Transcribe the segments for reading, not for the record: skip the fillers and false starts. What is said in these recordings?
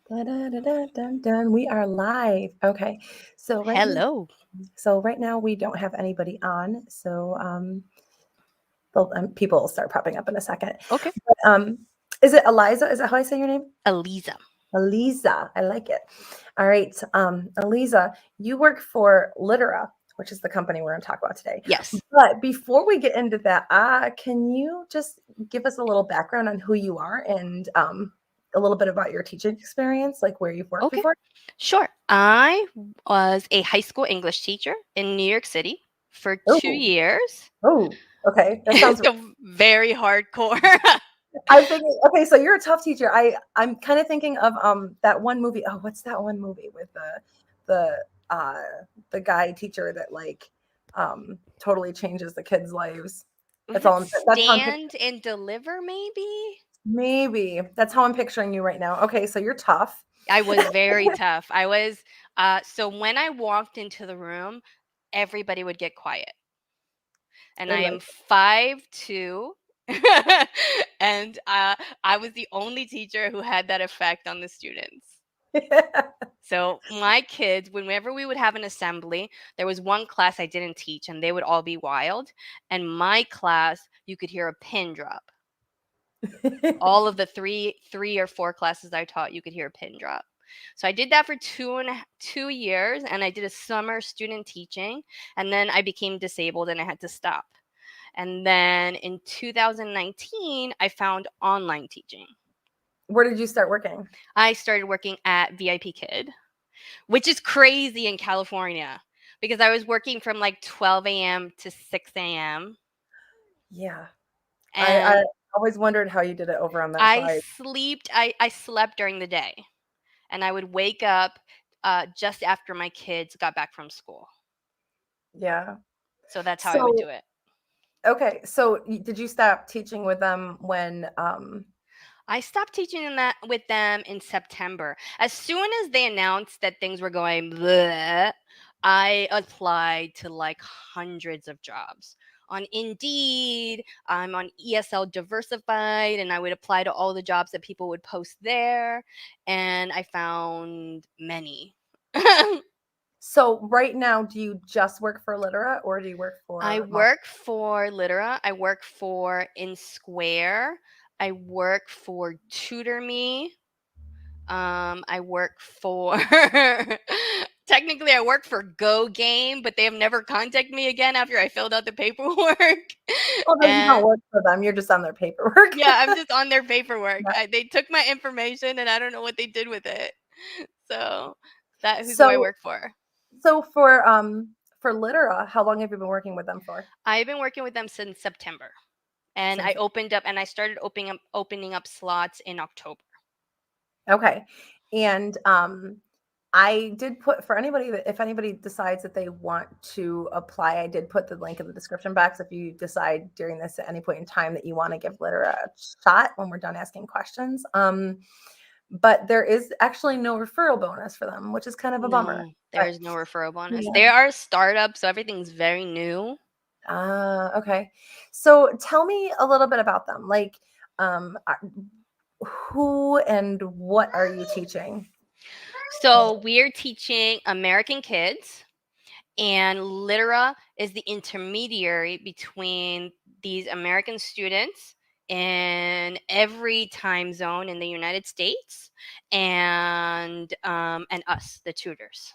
Da-da-da-da-dun-dun. We are live. Okay. So right now, Hello, we don't have anybody on. People will start popping up in a second. okay. But, is it Eliza? Is that how I say your name? Aliza. Aliza. I like it. All right. Aliza, you work for Littera, which is the company we're going to talk about today. Yes. But before we get into that, can you just give us a little background on who you are and a little bit about your teaching experience, like where you've worked Okay. before? Sure. I was a high school English teacher in New York City for two Oh, years. oh, okay. That sounds. So very hardcore. I'm thinking. Okay, so you're a tough teacher. I'm kind of thinking of that one movie. Oh, what's that one movie with the uh the guy teacher that like totally changes the kids' lives. Was That's it all. That's how I'm picturing. stand and deliver, maybe? Maybe that's how I'm picturing you right now. Okay, so you're tough. I was very tough. I was, so when I walked into the room, everybody would get quiet. And I I am like 5'2". And I was the only teacher who had that effect on the students. it. So my kids, whenever we would have an assembly, there was one class I didn't teach, and they would all be wild. And my class, you could hear a pin drop. All of the three or four classes I taught, you could hear a pin drop. So I did that for 2 years, and I did a summer student teaching, and then I became disabled and I had to stop. And then in 2019, I found online teaching. Where did you start working? I started working at VIP Kid, which is crazy in California because I was working from like 12 a.m. to 6 a.m. Yeah, I And always wondered how you did it over on that side. I slept during the day, and I would wake up just after my kids got back from school. Yeah. So that's how I would So do it. okay, so did you stop teaching with them when I stopped teaching that with them in September. As soon as they announced that things were going bleh, I applied to like hundreds of jobs. On Indeed, I'm on ESL Diversified, and I would apply to all the jobs that people would post there, and I found many. so right now do you just work for Littera or do you work I for work for Littera. I work for In Square. I work for Tutor Me. I work for technically I work for Go Game, but they have never contacted me again after I filled out the paperwork. well, then you don't And work for them, you're just on their paperwork. yeah, I'm just on their paperwork. Yeah. They took my information and I don't know what they did with it. So that who's who I So work for. for Littera, how long have you been working with them for? I've been working with them since September. And Since I started opening up slots in October. okay. And I did put for anybody that if anybody decides that they want to apply, I did put the link in the description box if you decide during this at any point in time that you want to give Littera a shot when we're done asking questions. But there is actually no referral bonus for them, which is kind of a bummer. No, there But is no referral bonus. yeah. They are a startup, so everything's very new. Okay. So tell me a little bit about them. Like, who and what are you teaching? So we're teaching American kids, and Littera is the intermediary between these American students in every time zone in the United States and us, the tutors.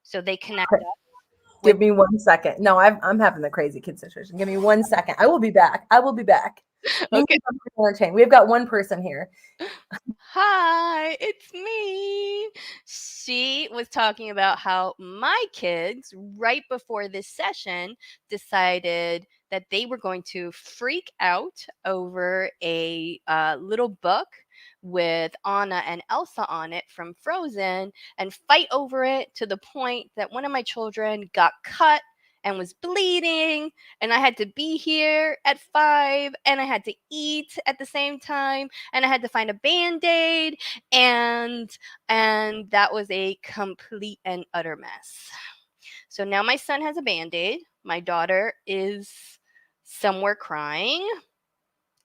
So they connect Okay, us with. give me 1 second. No, I'm having the crazy kid situation. Give me 1 second. I will be back. I will be back. You Okay. need something to entertain. We've got one person here. Hi, it's me. She was talking about how my kids, right before this session, decided that they were going to freak out over a little book with Anna and Elsa on it from Frozen and fight over it to the point that one of my children got cut and was bleeding, and I had to be here at 5, and I had to eat at the same time, and I had to find a band-aid, and that was a complete and utter mess. So now my son has a band-aid. My daughter is somewhere crying,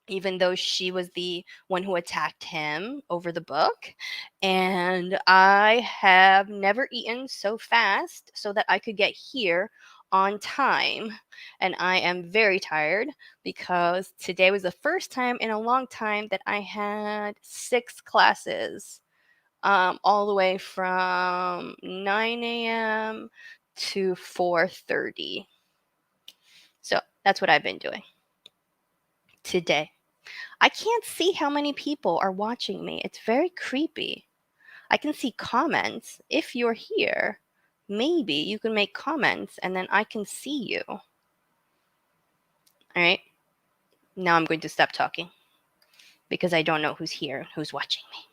even though she was the one who attacked him over the book. And I have never eaten so fast so that I could get here on time. And I am very tired because today was the first time in a long time that I had 6 classes, all the way from 9 a.m. to 4:30. So that's what I've been doing today. I can't see how many people are watching me. It's very creepy. I can see comments. If you're here, maybe you can make comments and then I can see you. All right. Now I'm going to stop talking because I don't know who's here, who's watching me.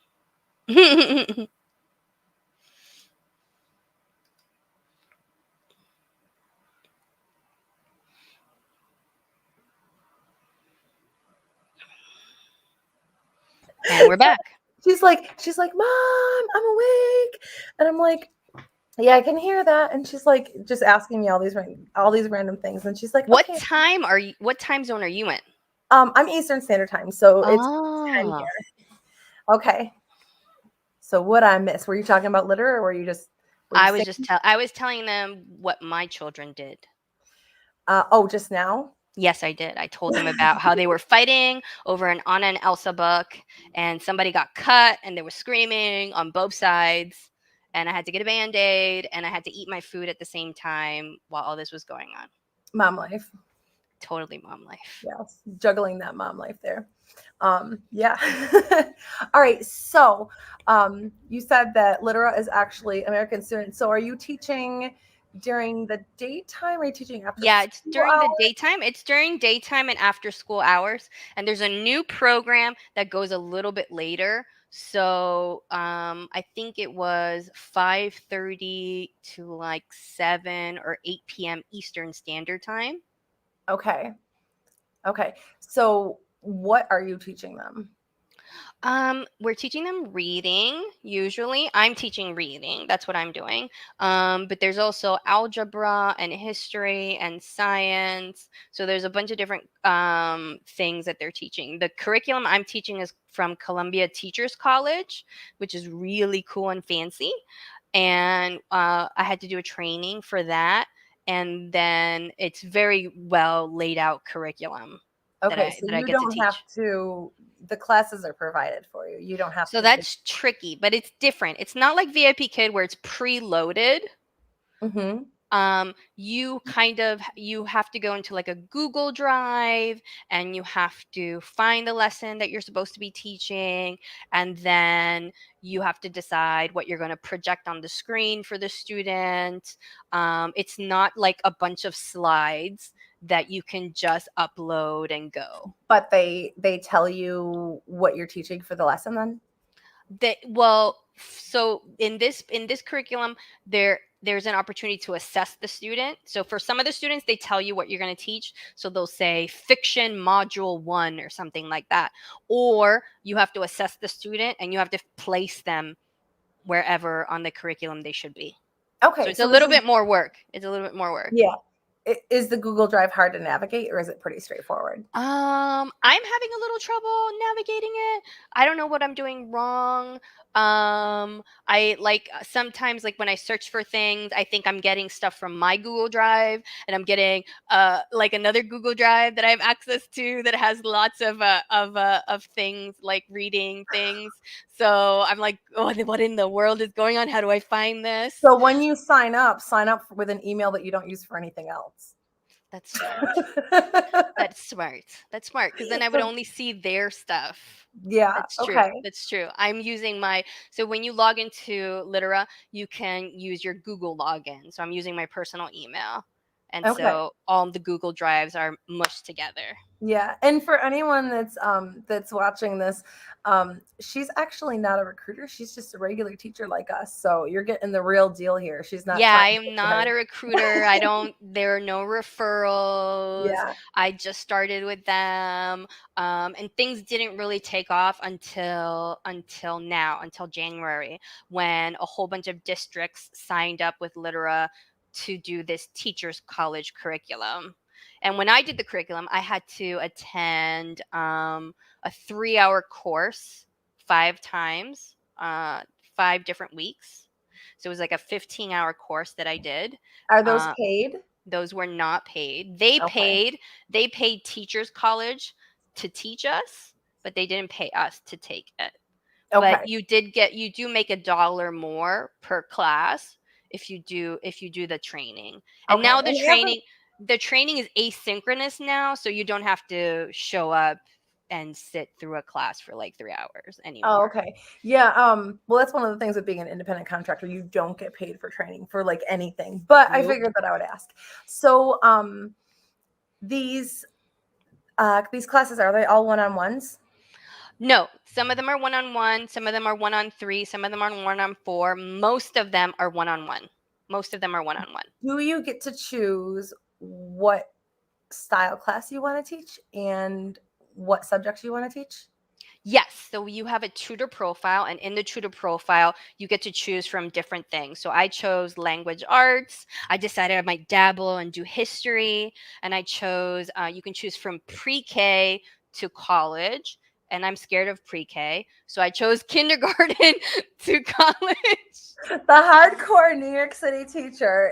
And we're back. She's like, Mom, I'm awake. And I'm like, yeah, I can hear that. And she's like, just asking me all these random things. And she's like, What okay. time are you? What time zone are you in? I'm Eastern Standard Time, so it's 10 Oh, here. Okay. So what I miss? Were you talking about litter, or were you saying? I was telling them what my children did. Oh, just now. Yes, I did. I told them about how they were fighting over an Anna and Elsa book, and somebody got cut, and they were screaming on both sides. And I had to get a band aid, and I had to eat my food at the same time while all this was going on. Mom life. Totally mom life. Yes, juggling that mom life there. Yeah. All right. So, you said that Littera is actually American students. So, are you teaching during the daytime? Or are you teaching after Yeah, it's school during the hours? daytime. It's during daytime and after school hours. And there's a new program that goes a little bit later. So I think it was 5:30 to like 7 or 8 p.m. Eastern Standard Time. Okay. Okay. So, what are you teaching them? We're teaching them reading. Usually, I'm teaching reading. That's what I'm doing. But there's also algebra and history and science. So there's a bunch of different things that they're teaching. The curriculum I'm teaching is from Columbia Teachers College, which is really cool and fancy. And I had to do a training for that. And then it's very well laid out curriculum Okay, so that I you get to don't have teach. to. The classes are provided for you. You don't have So to do. that's tricky, but it's different. It's not like VIP Kid where it's preloaded. Mm-hmm. You have to go into like a Google Drive and you have to find the lesson that you're supposed to be teaching, and then you have to decide what you're going to project on the screen for the student. It's not like a bunch of slides that you can just upload and go. But they tell you what you're teaching for the lesson then? So in this curriculum, there's an opportunity to assess the student. So for some of the students, they tell you what you're going to teach, so they'll say fiction module 1 or something like that. Or you have to assess the student and you have to place them wherever on the curriculum they should be. So Okay, it's a so this little is bit more work. It's a little bit more work. yeah. Is the Google Drive hard to navigate, or is it pretty straightforward? I'm having a little trouble navigating it. I don't know what I'm doing wrong. I like sometimes like when I search for things, I think I'm getting stuff from my Google Drive, and I'm getting like another Google Drive that I have access to that has lots of things like reading things. So I'm like, oh, what in the world is going on? How do I find this? So when you sign up with an email that you don't use for anything else. That's smart. That's smart. That's smart because then I would only see their stuff. Yeah, That's true. okay. That's true. I'm using my so when you log into Littera, you can use your Google login. So I'm using my personal email. And Okay. so all the Google Drives are mushed together. Yeah, and for anyone that's watching this, she's actually not a recruiter. She's just a regular teacher like us. So you're getting the real deal here. She's not Yeah, trying I to am get you not a hired. recruiter. There are no referrals. Yeah. I just started with them. And things didn't really take off until now, until January, when a whole bunch of districts signed up with Littera to do this teachers college curriculum. And when I did the curriculum, I had to attend a 3-hour course 5 times, 5 different weeks. So it was like a 15-hour course that I did. Are those Uh, paid? those were not paid. They Okay. paid. They paid Teachers College to teach us, but they didn't pay us to take it. But Okay. you do make $1 more per class if you do the training. And Okay. now And after, the training is asynchronous now, so you don't have to show up and sit through a class for like 3 hours oh, anymore. okay. Yeah. Well, that's one of the things with being an independent contractor. You don't get paid for training for like anything, but I Nope. figured that I would ask. So, these, these classes, are they all one-on-ones? No, some of them are one-on-one, some of them are one-on-3, some of them are one-on-4. Most of them are one-on-one. Most of them are one-on-one. Do you get to choose what style class you want to teach and what subjects you want to teach? Yes, so you have a tutor profile, and in the tutor profile, you get to choose from different things. So I chose language arts. I decided I might dabble and do history, and I chose. You can choose from pre-K to college, and I'm scared of pre-K, so I chose kindergarten to college. The hardcore New York City teacher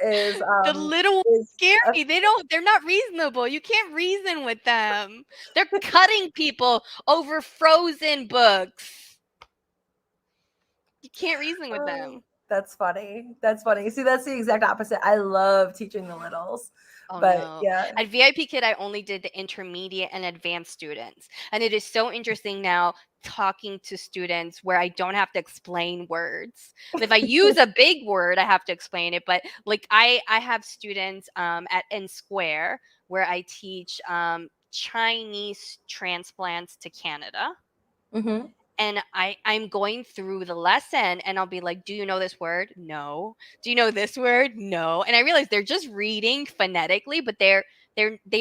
The little ones is scare a, me. They're not reasonable. You can't reason with them. They're cutting people over frozen books. You can't reason with oh, them. that's funny. That's funny. See, that's the exact opposite. I love teaching the littles, Oh but no. yeah. At VIP Kid, I only did the intermediate and advanced students. And it is so interesting now talking to students where I don't have to explain words. And if I use a big word, I have to explain it. But like I have students at in Square where I teach Chinese transplants to Canada. Hmm. And I'm going through the lesson and I'll be like, "Do you know this word?" "No." "Do you know this word?" "No." And I realize they're just reading phonetically, but they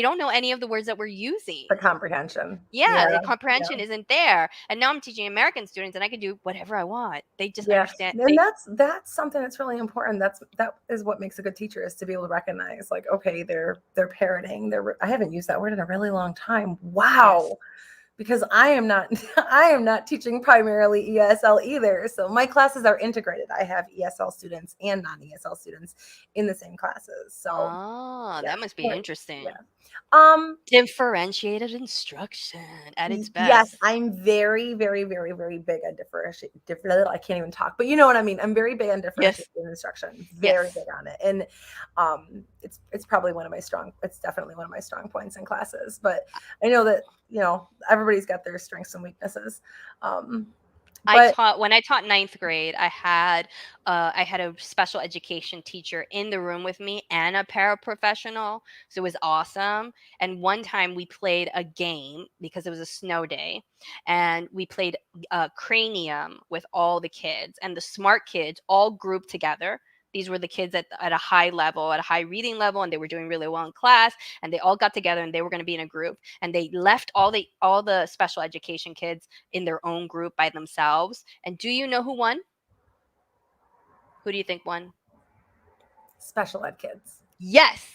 don't know any of the words that we're The using. comprehension. Yeah. Yeah, the Yeah. comprehension isn't there. And now I'm teaching American students and I can do whatever I want. They just Yeah. understand And they that's something that's really important. That is what makes a good teacher, is to be able to recognize, like, okay, they're parroting. I haven't used that word in a really long time. yes. Wow. Because I am not I am not teaching primarily ESL either. So my classes are integrated. I have ESL students and non-ESL students in the same classes. So Oh, yeah. that must be But, yeah. interesting. Um Differentiated instruction at its yes, best. I'm very, very, very, very big on different. I can't even talk, but you know what I mean. I'm very big on Yes. differentiated instruction. Very Yes. big on it, and it's probably one of my strong. It's definitely one of my strong points in classes. But I know that, everybody's got their strengths and weaknesses. Um, but When I taught ninth grade, I had a special education teacher in the room with me and a paraprofessional, so it was awesome. And one time we played a game because it was a snow day, and we played Cranium with all the kids, and the smart kids all grouped together. These were the kids at a high level, at a high reading level, and they were doing really well in class. And they all got together, and they were going to be in a group. And they left all the special education kids in their own group by themselves. And do you know who won? Who do you think won? special ed kids. Yes,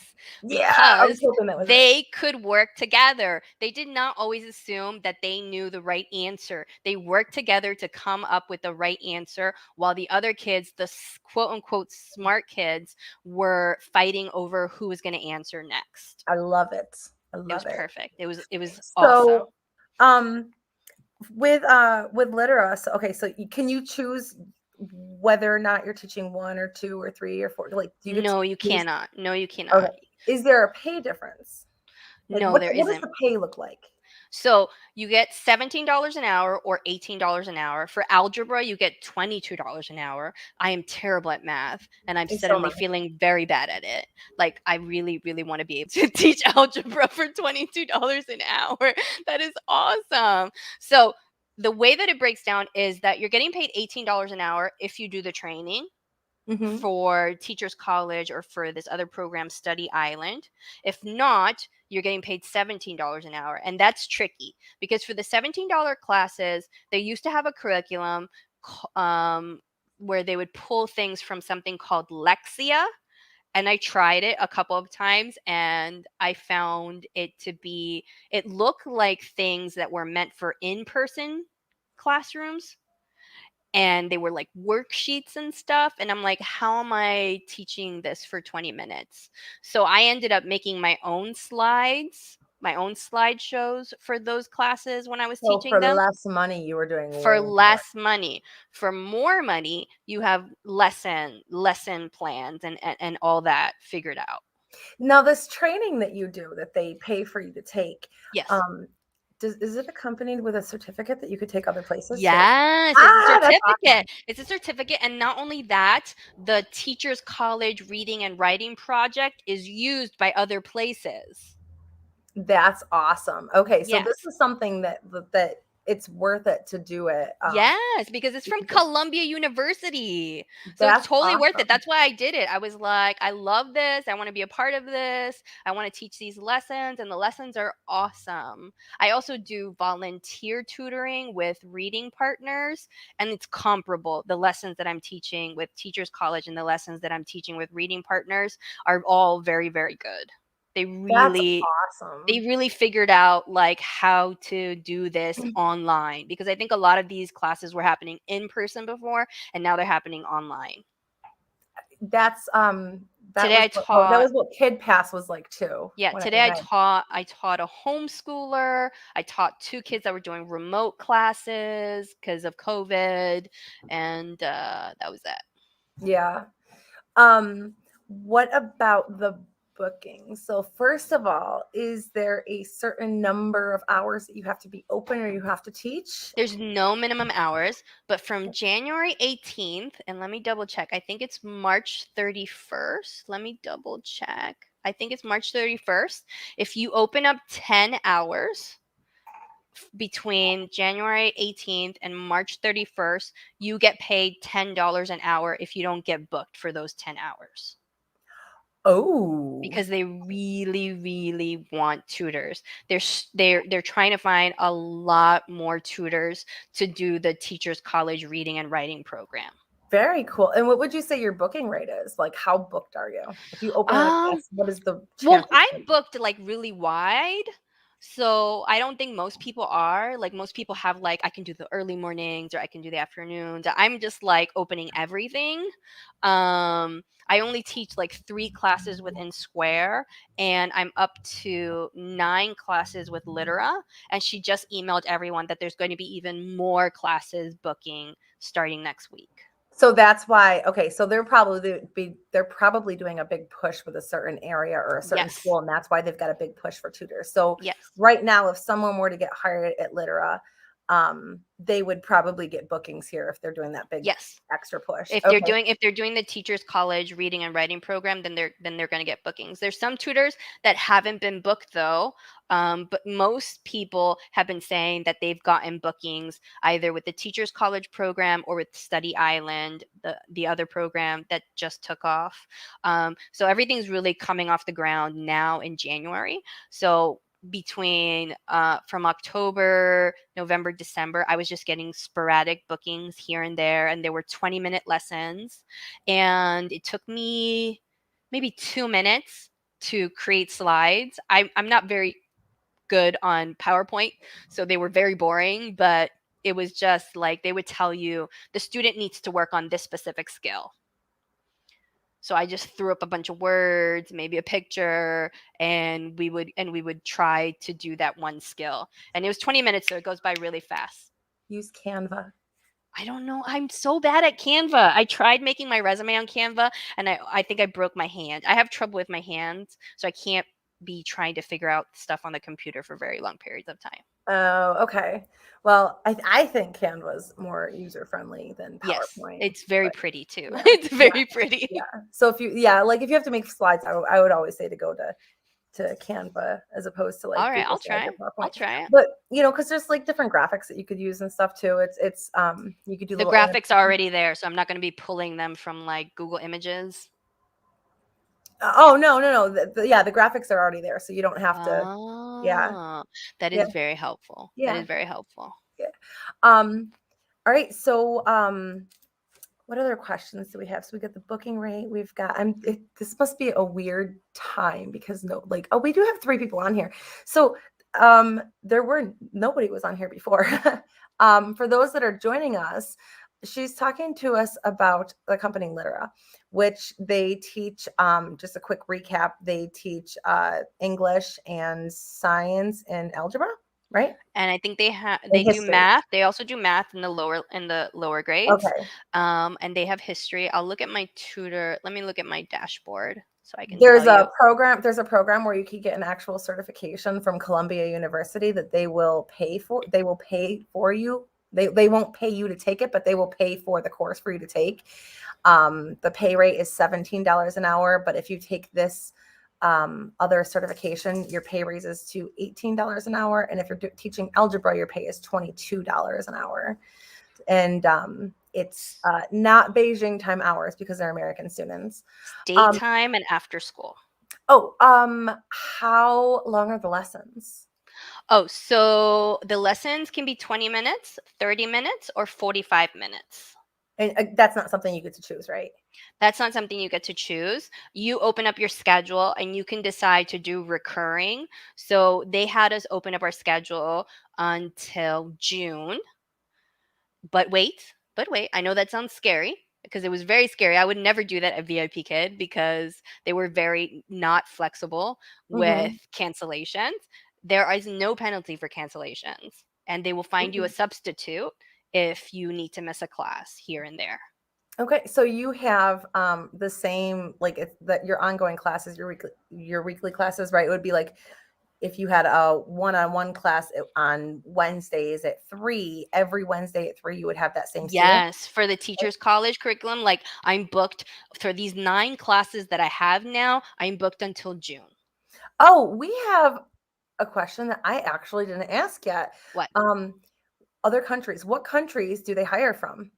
Yeah, I was because hoping that was it. they could work together. They did not always assume that they knew the right answer. They worked together to come up with the right answer, while the other kids, the quote unquote smart kids, were fighting over who was going to answer next. I love it. I It was love it. perfect. It was awesome. So, with Littera, so okay, so can you choose whether or not you're teaching one or two or three or four? Like, do you get to No, you choose? cannot. No, you Okay. cannot. Is there a pay difference? Like, No, there what does isn't. the pay look like? So you get $17 an hour or $18 an hour. For algebra, you get $22 an hour. I am terrible at math and I'm Thanks so suddenly much. feeling very bad at it. Like, I really, really want to be able to teach algebra for $22 an hour. That is awesome. So the way that it breaks down is that you're getting paid $18 an hour if you do the training Hmm. for Teachers College or for this other program, Study Island. If not, you're getting paid $17 an hour. And that's tricky because for the $17 classes, they used to have a curriculum where they would pull things from something called Lexia. And I tried it a couple of times and I found it to be, it looked like things that were meant for in-person classrooms, and they were like worksheets and stuff, and I'm like, how am I teaching this for 20 minutes? So I ended up making my own slides, my own slideshows for those classes when I was So teaching for them. less money, you were doing For way more. less money. For more money, you have lesson plans and all that figured out. Now, this training that you do that they pay for you to take, Yes. um, is it accompanied with a certificate that you could take other places too? Yes, it's a Ah, that's awesome. certificate. It's a certificate, and not only that, the Teachers College Reading and Writing Project is used by other places. That's awesome. Okay, so this Yes. is something that it's worth it to do it. Yes, because it's from Because Columbia University. So it's that's totally worth it. awesome. That's why I did it. I was like, I love this. I want to be a part of this. I want to teach these lessons, and the lessons are awesome. I also do volunteer tutoring with reading partners, and it's comparable. The lessons that I'm teaching with Teachers College and the lessons that I'm teaching with reading partners are all very, very good. They That's really they awesome. really figured out like how to do this online, because I think a lot of these classes were happening in person before and now they're happening online. That's Today I that taught was what Kid Pass was like too. Yeah, today I taught a homeschooler. I taught two kids that were doing remote classes because of COVID, and that was that. Yeah. What about the booking? So first of all, is there a certain number of hours that you have to be open or you have to teach? There's no minimum hours, but from January 18th, and let me double check. I think it's March 31st. Let me double check. I think it's March 31st. If you open up 10 hours between January 18th and March 31st, you get paid $10 an hour if you don't get booked for those 10 hours. Oh, Because they really, really want tutors. They're trying to find a lot more tutors to do the Teachers College Reading and Writing program. very cool. And what would you say your booking rate is? Like how booked are you? If you open a Um, class, what is the Well, chance? I'm booked like really wide. So I don't think most people are. Like most people have like I can do the early mornings or I can do the afternoons. I'm just like opening everything. I only teach like 3 classes within Square, and I'm up to 9 classes with Littera. And she just emailed everyone that there's going to be even more classes booking starting next week. So that's why, okay, so they're probably doing a big push with a certain area or a certain Yes. school, and that's why they've got a big push for tutors. So Yes. right now, if someone were to get hired at Littera, they would probably get bookings here if they're doing that big Yes. extra push. If they're Okay. doing the Teachers College Reading and Writing program, then they're going to get bookings. There's some tutors that haven't been booked though, but most people have been saying that they've gotten bookings either with the Teachers College program or with Study Island, the other program that just took off. So everything's really coming off the ground now in January. So between from October, November, December, I was just getting sporadic bookings here and there, and there were 20-minute lessons, and it took me maybe 2 minutes to create slides. I'm not very good on PowerPoint, so they were very boring, but it was just like they would tell you the student needs to work on this specific skill. So I just threw up a bunch of words, maybe a picture, and we would try to do that one skill. And it was 20 minutes, so it goes by really fast. Use Canva. I don't know. I'm so bad at Canva. I tried making my resume on Canva, and I think I broke my hand. I have trouble with my hands, so I can't be trying to figure out stuff on the computer for very long periods of time. Oh, okay. Well, I think Canva's more user friendly than Yes, PowerPoint, it's very but pretty too. yeah, It's yeah, very pretty. yeah. So yeah, like if you have to make slides, I would always say to go to Canva as opposed to like All right, Google I'll Slides try. or I'll PowerPoint. try it. But because there's like different graphics that you could use and stuff too. It's you could do The little graphics are animations. already there, so I'm not going to be pulling them from like Google Images. Oh no. Yeah, the graphics are already there, so you don't have to. Yeah, Oh, that yeah, is very helpful. That yeah, is very helpful. yeah. All right. So what other questions do we have? So we got the booking rate. We've got, this must be a weird time because oh, we do have 3 people on here. So nobody was on here before. For those that are joining us, she's talking to us about the company Littera, which they teach, just a quick recap, they teach English and science and algebra, right? And I think And they do history. math. They also do math in the lower grades. Okay. And they have history. I'll look at my tutor. Let me look at my dashboard so I can tell There's you. there's a program where you could get an actual certification from Columbia University that they will pay for. They will pay for you. They won't pay you to take it, but they will pay for the course for you to take. The pay rate is $17 an hour, but if you take this other certification, your pay raises to $18 an hour. And if you're teaching algebra, your pay is $22 an hour. And it's not Beijing time hours because they're American students. Daytime and after school. Oh, how long are the lessons? Oh, so the lessons can be 20 minutes, 30 minutes, or 45 minutes. And that's not something you get to choose, right? That's not something you get to choose. You open up your schedule and you can decide to do recurring. So they had us open up our schedule until June. But wait, I know that sounds scary because it was very scary. I would never do that at VIP Kid because they were very not flexible with Mm-hmm. cancellations. There is no penalty for cancellations, and they will find you a substitute if you need to miss a class here and there. Okay, so you have the same, like, it's that your ongoing classes, your weekly classes, right? It would be like if you had a one-on-one class on Wednesdays at 3, every Wednesday at 3, you would have that same student. Yes, for the teachers college curriculum, like I'm booked for these 9 classes that I have now, I'm booked until June. Oh, we have a question that I actually didn't ask yet. What? Other countries, what countries do they hire from?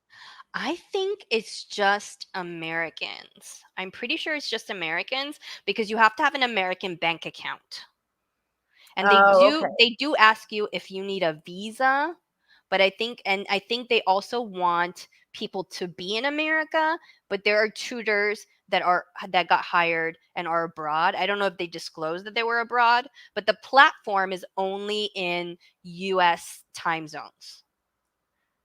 I think it's just Americans. I'm pretty sure it's just Americans because you have to have an American bank account. And Oh, okay. they do ask you if you need a visa, but I think they also want people to be in America, but there are tutors that got hired and are abroad. I don't know if they disclosed that they were abroad, but the platform is only in US time zones.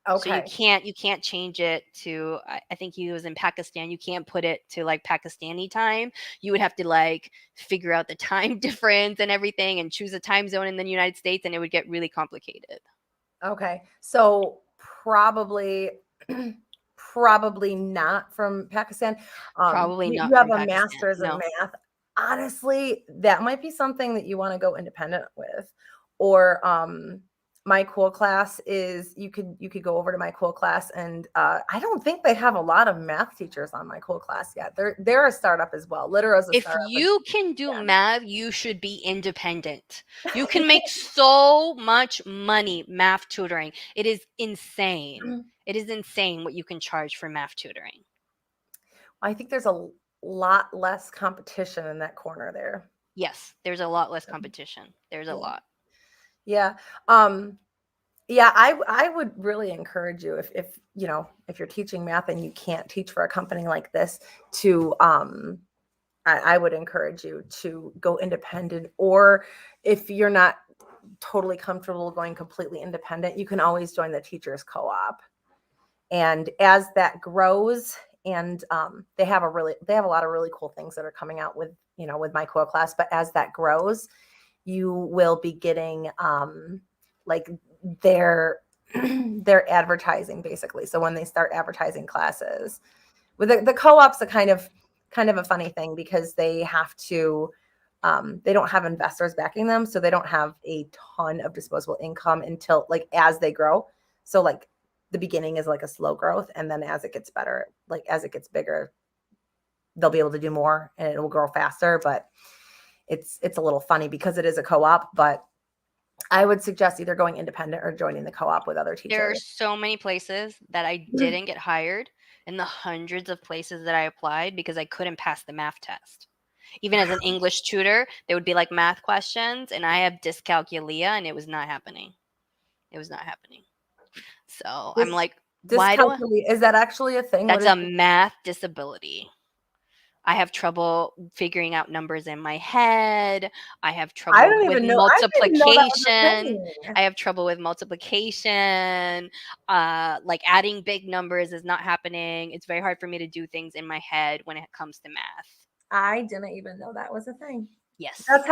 So Okay. you can't change it to I think he was in Pakistan. You can't put it to like Pakistani time. You would have to like figure out the time difference and everything and choose a time zone in the United States and it would get really complicated. Okay. So probably probably not from Pakistan. Probably You not have from a Pakistan. master's in No. math. Honestly, that might be something that you want to go independent with. Or my cool class is you could go over to my cool class and I don't think they have a lot of math teachers on my cool class yet. They're a startup as well. Littera is a If startup as you can do well. math, you should be independent. You can make so much money math tutoring. It is insane. It is insane what you can charge for math tutoring. I think there's a lot less competition in that corner there. Yes, there's a lot less competition. There's a Yeah. lot. Yeah. Um, yeah, I would really encourage you if if you're teaching math and you can't teach for a company like this to I would encourage you to go independent, or if you're not totally comfortable going completely independent, you can always join the teachers co-op. And as that grows, and they have a lot of really cool things that are coming out with with my core class, but as that grows, you will be getting like their their advertising basically. So when they start advertising classes with the co-op's a kind of a funny thing because they don't have investors backing them, so they don't have a ton of disposable income until like as they grow. So like the beginning is like a slow growth, and then as it gets better, like as it gets bigger, they'll be able to do more and it will grow faster. But it's a little funny because it is a co-op, but I would suggest either going independent or joining the co-op with other There are teachers. so many places that I didn't get hired, and the hundreds of places that I applied because I couldn't pass the math test. Even as an English tutor, there would be like math questions, and I have dyscalculia, and it was not happening. It was not happening. So I'm This like, Why do I? Dyscalculia, is that actually a thing? What That's is a math disability. I have trouble figuring out numbers in my head. I have I trouble don't with even know. I didn't know that was a multiplication. thing. I have trouble with multiplication. Like adding big numbers is not happening. It's very hard for me to do things in my head when it comes to math. I didn't even know that was a thing. Yes. That's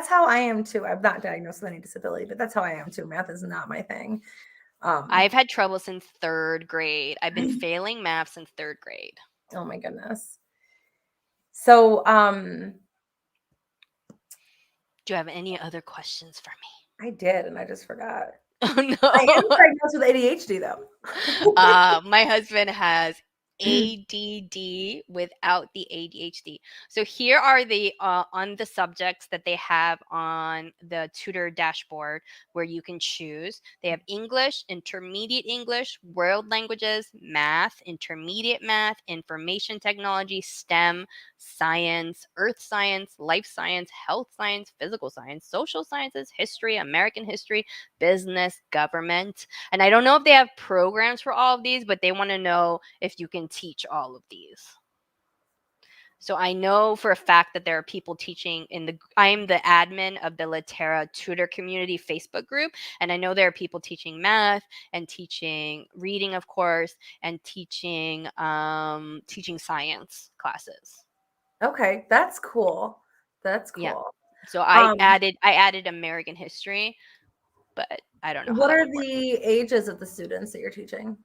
how I am too. I'm not diagnosed with any disability, but that's how I am too. Math is not my thing. Um, I've had trouble since 3rd grade. I've been failing math since 3rd grade. oh my goodness. So, Do you have any other questions for I did, and I just forgot. me? I Oh am no. diagnosed with ADHD though. My husband has ADD without the ADHD. So here are the on the subjects that they have on the tutor dashboard where you can choose. They have English, intermediate English, world languages, math, intermediate math, information technology, STEM, science, earth science, life science, health science, physical science, social sciences, history, American history, business, government. And I don't know if they have programs for all of these, but they want to know if you can teach all of these. So I know for a fact that there are people teaching I'm the admin of the Littera tutor community Facebook group. And I know there are people teaching math and teaching reading, of course, and teaching science classes. Okay, that's cool. That's Yeah. cool. So Um, I added American history, but I don't know how what that are would work. the ages of the students that you're teaching?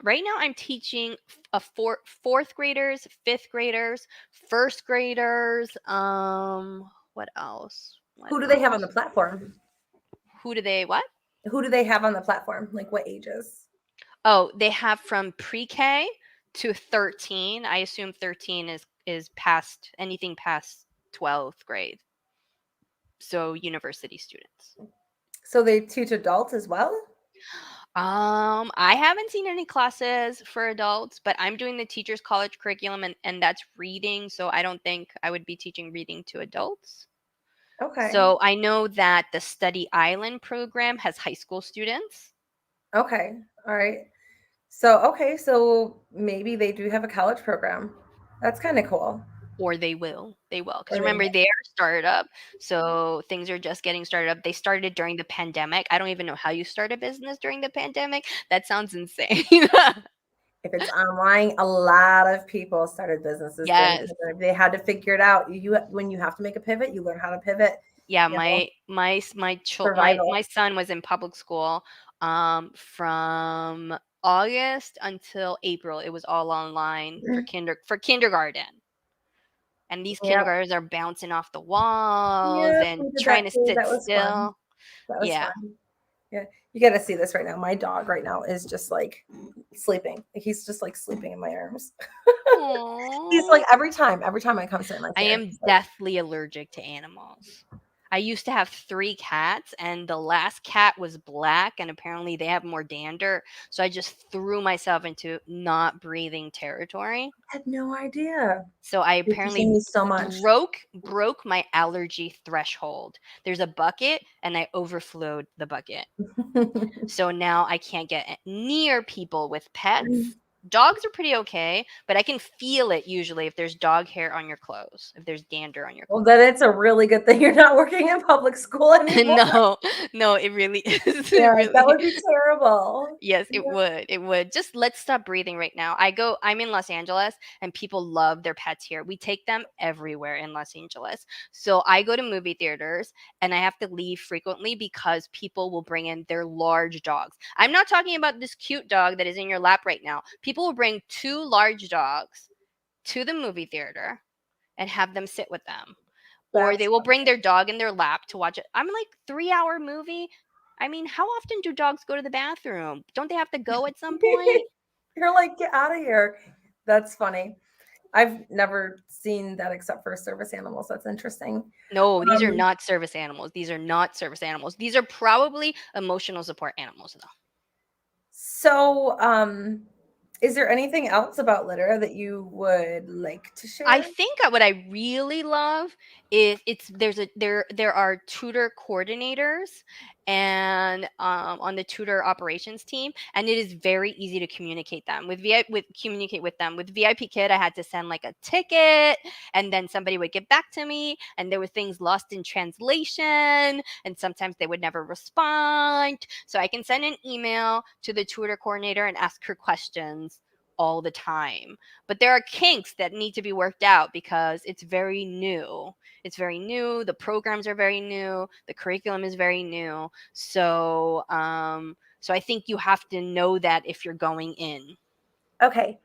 Right now I'm teaching fourth graders, fifth graders, first graders. What else? What Who do they have on the else? platform? Who do they what? Who do they have on the platform? Like what ages? Oh, they have from pre-K to 13. I assume 13 is past anything past 12th grade. So university students. So they teach adults as well? I haven't seen any classes for adults, but I'm doing the teachers college curriculum and that's reading, so I don't think I would be teaching reading to adults. Okay. So I know that the Study Island program has high school students, Okay. All right. So, okay, so maybe they do have a college program. That's kind of cool. or they will. They will. Because Or they remember, they are startup. So things are just getting started up. They started during the pandemic. I don't even know how you start a business during the pandemic. That sounds insane. if it's online, a lot of people started businesses during the Yes. pandemic. They had to figure it out. When you have to make a pivot, you learn how to pivot. Yeah, You know, my survival. son was in public school from August until April. It was all online for kindergarten. And these Yep. kindergartners are bouncing off the walls Yep. and We did trying that to too. sit That was fun. still. That was Yeah. fun. Yeah. You got to see this right now. My dog right now is just like sleeping. He's just like sleeping in my arms. He's Aww. like every time I come sit in my I chair, am he's like, deathly allergic to animals. I used to have 3 cats, and the last cat was black, and apparently they have more dander. So I just threw myself into not breathing territory. I had no idea. So I You're teaching apparently me so much. broke my allergy threshold. There's a bucket, and I overflowed the bucket. So now I can't get near people with pets. Dogs are pretty okay, but I can feel it usually if there's dog hair on your clothes, if there's dander on your Well, clothes. then it's a really good thing you're not working in public school anymore. No, no, it really is. It Yeah, that really would be terrible. Yes, it Yeah. would. It would. Just let's stop breathing right now. I'm in Los Angeles and people love their pets here. We take them everywhere in Los Angeles. So I go to movie theaters and I have to leave frequently because people will bring in their large dogs. I'm not talking about this cute dog that is in your lap right now. People will bring 2 large dogs to the movie theater and have them sit with them, or they That's will bring their dog in their lap to watch it. I'm like 3-hour movie. I mean, how often do dogs go to the bathroom? Don't they have to go at some point? you're like, get out of here. That's funny. I've never seen that except for service animals. That's interesting. No, these are Um, not service animals. These are not service animals. These are probably emotional support animals, though. so, is there anything else about Littera that you would like to I share? think what I really love is there are tutor coordinators and on the tutor operations team, and it is very easy to communicate them communicate with them. With VIP Kid, I had to send like a ticket, and then somebody would get back to me, and there were things lost in translation, and sometimes they would never respond. So I can send an email to the tutor coordinator and ask her questions all the time. But there are kinks that need to be worked out because it's very new. It's very new. The programs are very new. The curriculum is very new. So I think you have to know that if you're going in. Okay.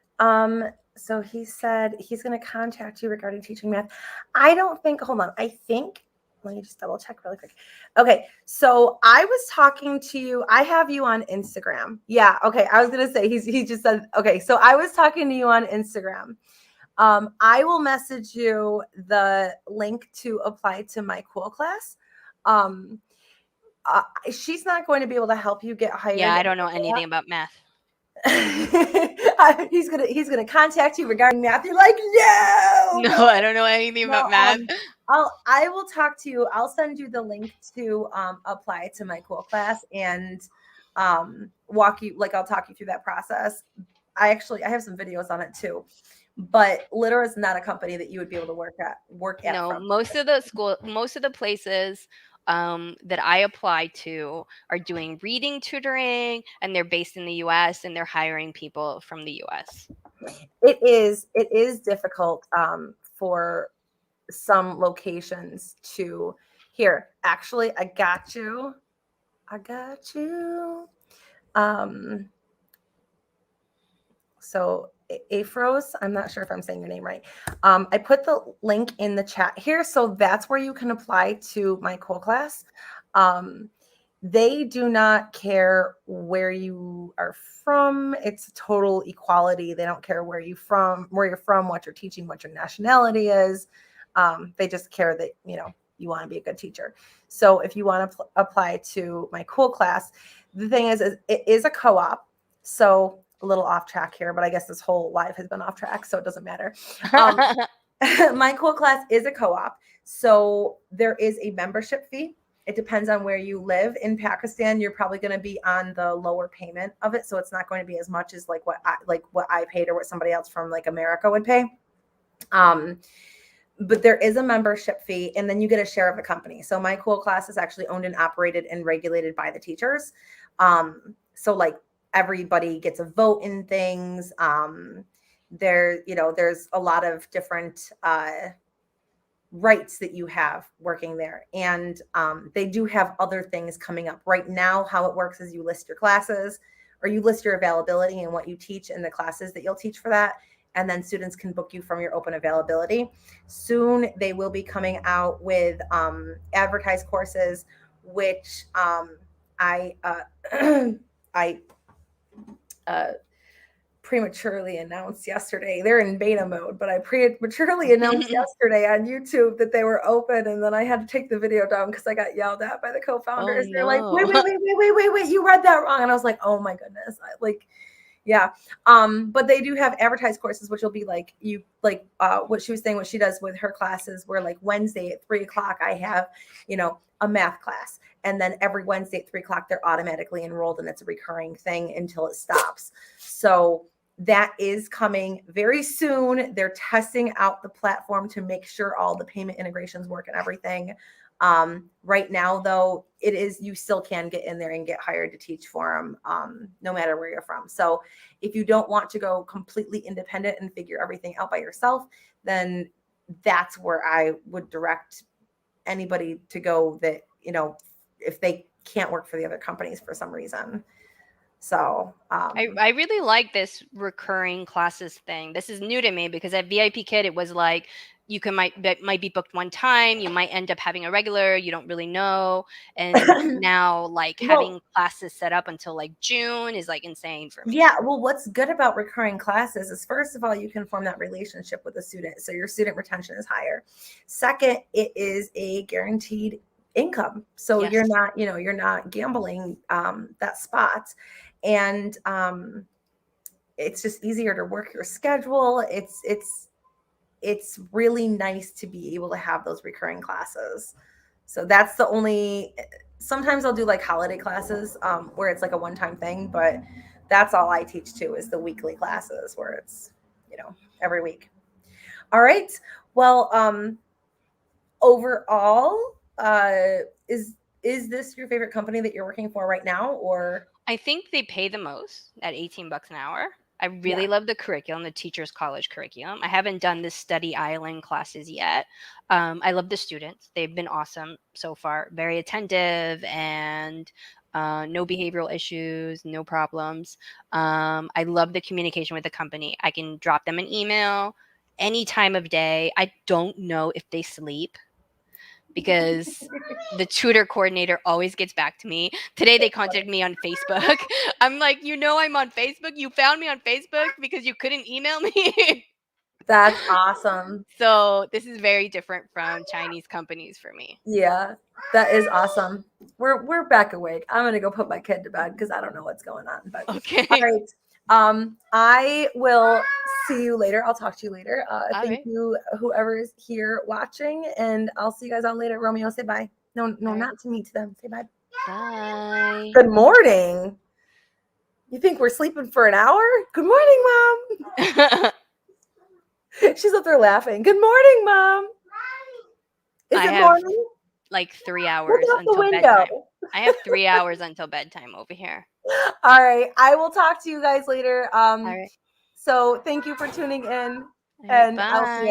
So he said he's going to contact you regarding teaching math. I don't think, hold on. I think, let me just double check really quick. Okay. So I was talking to you. I have you on Instagram. Yeah. Okay. I was going to say, he just said, okay. So I was talking to you on Instagram. I will message you the link to apply to my cool class. Um, she's not going to be able to help you get hired. Yeah, I don't know anything about math. He's gonna contact you regarding math. You're like, no, No, I don't know anything no. about math. I will talk to you. I'll send you the link to apply to my cool class and walk you, like I'll talk you through that process. I have some videos on it too. But Littera is not a company that you would be able to work at No, from. most of the places that I apply to are doing reading tutoring, and they're based in the U.S. and they're hiring people from the U.S. It is difficult for some locations to here. Actually, I got you. So Afros, I'm not sure if I'm saying your name right. I put the link in the chat here. So that's where you can apply to my cool class. They do not care where you are from. It's total equality. They don't care where you're from, what you're teaching, what your nationality is. They just care that, you want to be a good teacher. So if you want to apply to my cool class, the thing is it is a co-op. So a little off track here, but I guess this whole live has been off track, so it doesn't matter. My cool class is a co-op. So there is a membership fee. It depends on where you live. In Pakistan, you're probably going to be on the lower payment of it. So it's not going to be as much as like what I paid or what somebody else from like America would pay. But there is a membership fee, and then you get a share of the company. So my cool class is actually owned and operated and regulated by the teachers. So like everybody gets a vote in things. There's a lot of different rights that you have working there. And they do have other things coming up. Right now, how it works is you list your classes or you list your availability and what you teach in the classes that you'll teach for that. And then students can book you from your open availability. Soon, they will be coming out with advertised courses, which I prematurely announced yesterday. They're in beta mode, but I prematurely announced yesterday on YouTube that they were open, and then I had to take the video down because I got yelled at by the co-founders. Oh They're like, no. wait, you read that wrong. And I was like, oh my goodness. Yeah. But they do have advertised courses, which will be like what she was saying, what she does with her classes, where like Wednesday at 3:00, I have, a math class. And then every Wednesday at 3:00, they're automatically enrolled and it's a recurring thing until it stops. So that is coming very soon. They're testing out the platform to make sure all the payment integrations work and everything. Right now, though, you still can get in there and get hired to teach for them, no matter where you're from. So if you don't want to go completely independent and figure everything out by yourself, then that's where I would direct anybody to go that, if they can't work for the other companies for some reason. So I really like this recurring classes thing. This is new to me because at VIP Kid it was like you might be booked one time, you might end up having a regular, you don't really know. And now like having classes set up until like June is like insane for me. Yeah, well, what's good about recurring classes is first of all, you can form that relationship with a student, so your student retention is higher. Second, it is a guaranteed income, so Yes. you're not gambling that spot. And it's just easier to work your schedule. It's really nice to be able to have those recurring classes. So that's the only sometimes I'll do like holiday classes where it's like a one-time thing, but that's all I teach too is the weekly classes where it's, every week. All right. Well, overall, is this your favorite company that you're working for right now, or I think they pay the most at 18 bucks an hour. I yeah? really love the curriculum, the teacher's college curriculum. I haven't done the study island classes yet. I love the students. They've been awesome so far, very attentive and no behavioral issues, no problems. I love the communication with the company. I can drop them an email any time of day. I don't know if they sleep because the tutor coordinator always gets back to me. Today they contacted me on Facebook. I'm like, I'm on Facebook. You found me on Facebook because you couldn't email me. That's awesome. So this is very different from Chinese companies for me. Yeah, that is awesome. We're back awake. I'm gonna go put my kid to bed because I don't know what's going on. But all Okay. right. I will see you later. I'll talk to you later. All Thank right. you, whoever is here watching, and I'll see you guys on later. Romeo, say bye. No, no, All right. not to me, to them. Say bye. Bye. Good morning. You think we're sleeping for an hour? Good morning, Mom. She's up there laughing. Good morning, Mom. Is I it have morning? like 3 Look hours out the until window. bedtime. I have 3 hours until bedtime over here. All right. I will talk to you guys later. All right. So thank you for tuning in, All right. and I will see you guys. Bye.